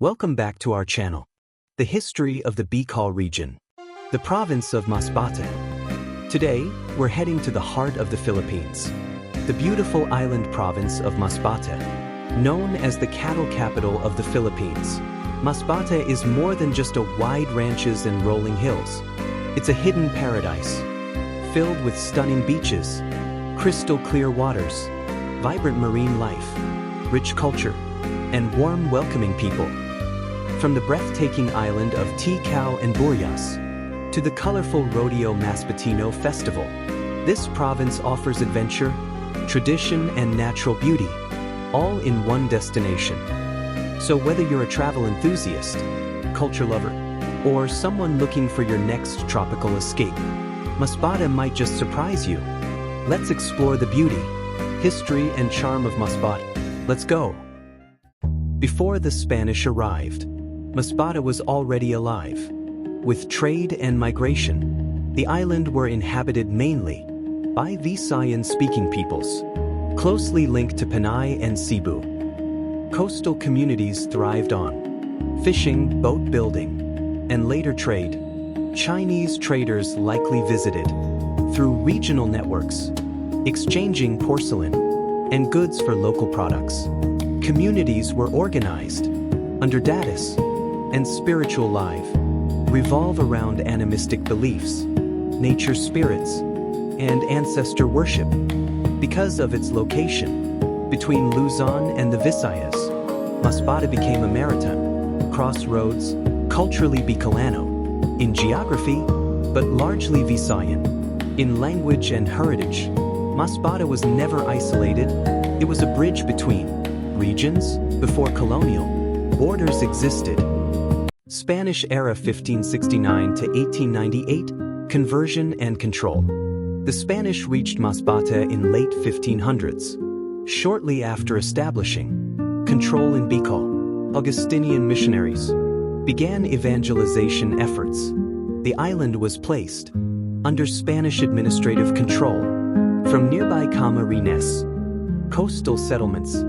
Welcome back to our channel. The history of the Bicol region, the province of Masbate. Today, we're heading to the heart of the Philippines, the beautiful island province of Masbate. Known as the cattle capital of the Philippines, Masbate is more than just a wide ranches and rolling hills. It's a hidden paradise, filled with stunning beaches, crystal clear waters, vibrant marine life, rich culture, and warm, welcoming people. From the breathtaking island of Ticao and Burias to the colorful rodeo Masbatino festival, this province offers adventure, tradition, and natural beauty, all in one destination. So whether you're a travel enthusiast, culture lover, or someone looking for your next tropical escape, Masbate might just surprise you. Let's explore the beauty, history, and charm of Masbate. Let's go! Before the Spanish arrived, Masbate was already alive. With trade and migration, the island were inhabited mainly by Visayan-speaking peoples, closely linked to Panay and Cebu. Coastal communities thrived on fishing, boat building, and later trade. Chinese traders likely visited through regional networks, exchanging porcelain and goods for local products. Communities were organized under datus, and spiritual life revolve around animistic beliefs, nature spirits, and ancestor worship. Because of its location between Luzon and the Visayas, Masbate became a maritime crossroads, culturally Bicolano in geography, but largely Visayan in language and heritage. Masbate was never isolated. It was a bridge between regions. Before colonial borders existed. Spanish era 1569 to 1898, conversion and control. The Spanish reached Masbate in late 1500s. Shortly after establishing control in Bicol, Augustinian missionaries began evangelization efforts. The island was placed under Spanish administrative control. From nearby Camarines, coastal settlements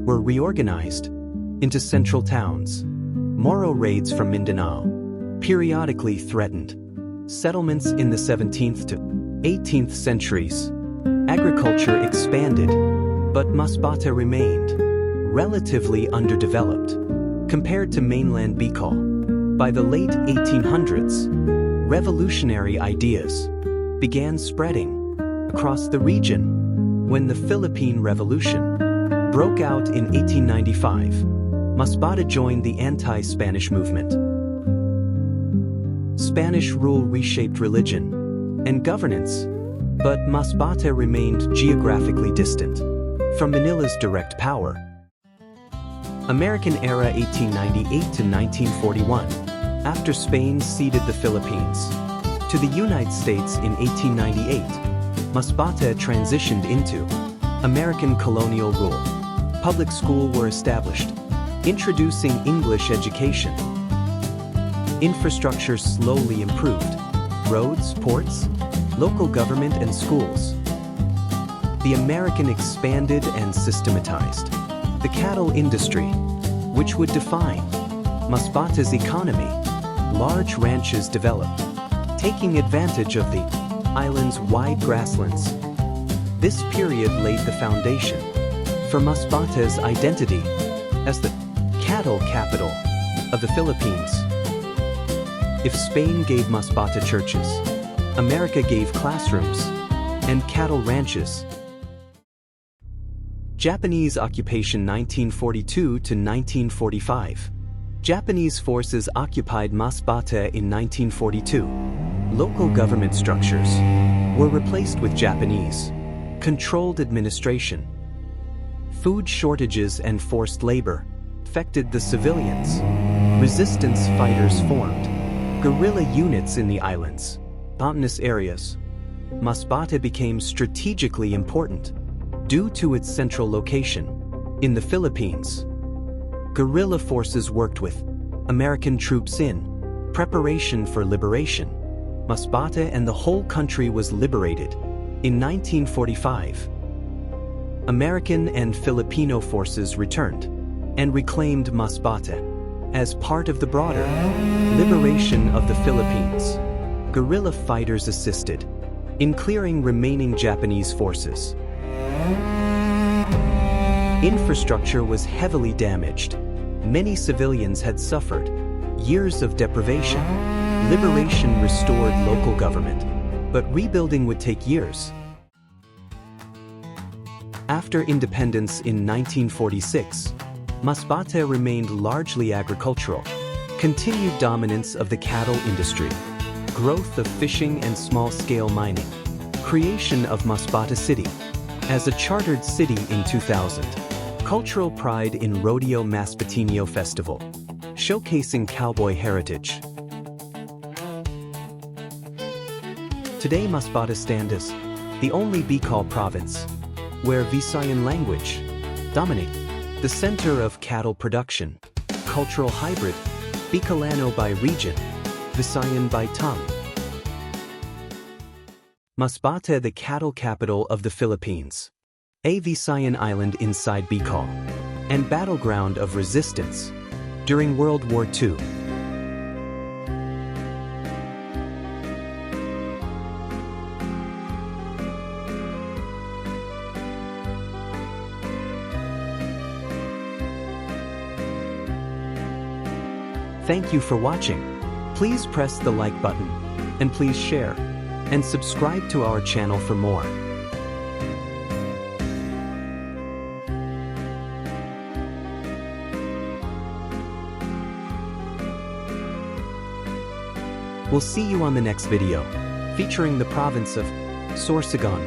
were reorganized into central towns. Moro raids from Mindanao periodically threatened settlements. In the 17th to 18th centuries, agriculture expanded, but Masbate remained relatively underdeveloped compared to mainland Bicol. By the late 1800s, revolutionary ideas began spreading across the region. When the Philippine Revolution broke out in 1895, Masbate joined the anti-Spanish movement. Spanish rule reshaped religion and governance, but Masbate remained geographically distant from Manila's direct power. American era 1898 to 1941. After Spain ceded the Philippines to the United States in 1898, Masbate transitioned into American colonial rule. Public schools were established, introducing English education. Infrastructure slowly improved: roads, ports, local government, and schools. The American expanded and systematized the cattle industry, which would define Masbate's economy. Large ranches developed, taking advantage of the island's wide grasslands. This period laid the foundation for Masbate's identity as the cattle capital of the Philippines. If Spain gave Masbate churches, America gave classrooms and cattle ranches. Japanese occupation 1942 to 1945. Japanese forces occupied Masbate in 1942. Local government structures were replaced with Japanese-controlled administration. Food shortages and forced labor affected the civilians. Resistance fighters formed guerrilla units in the island's mountainous areas. Masbate became strategically important due to its central location in the Philippines. Guerrilla forces worked with American troops in preparation for liberation. Masbate and the whole country was liberated in 1945. American and Filipino forces returned and reclaimed Masbate. As part of the broader liberation of the Philippines, guerrilla fighters assisted in clearing remaining Japanese forces. Infrastructure was heavily damaged. Many civilians had suffered. Years of deprivation. Liberation restored local government, but rebuilding would take years. After independence in 1946, Masbate remained largely agricultural. Continued dominance of the cattle industry, growth of fishing and small-scale mining, creation of Masbate City as a chartered city in 2000, cultural pride in Rodeo Masbateño Festival, showcasing cowboy heritage. Today Masbate stands as the only Bicol province where Visayan language dominates, the center of cattle production, cultural hybrid, Bicolano by region, Visayan by tongue. Masbate, the cattle capital of the Philippines, a Visayan island inside Bicol, and battleground of resistance during World War II. Thank you for watching. Please press the like button, and please share and subscribe to our channel for more. We'll see you on the next video, featuring the province of Sorsogon.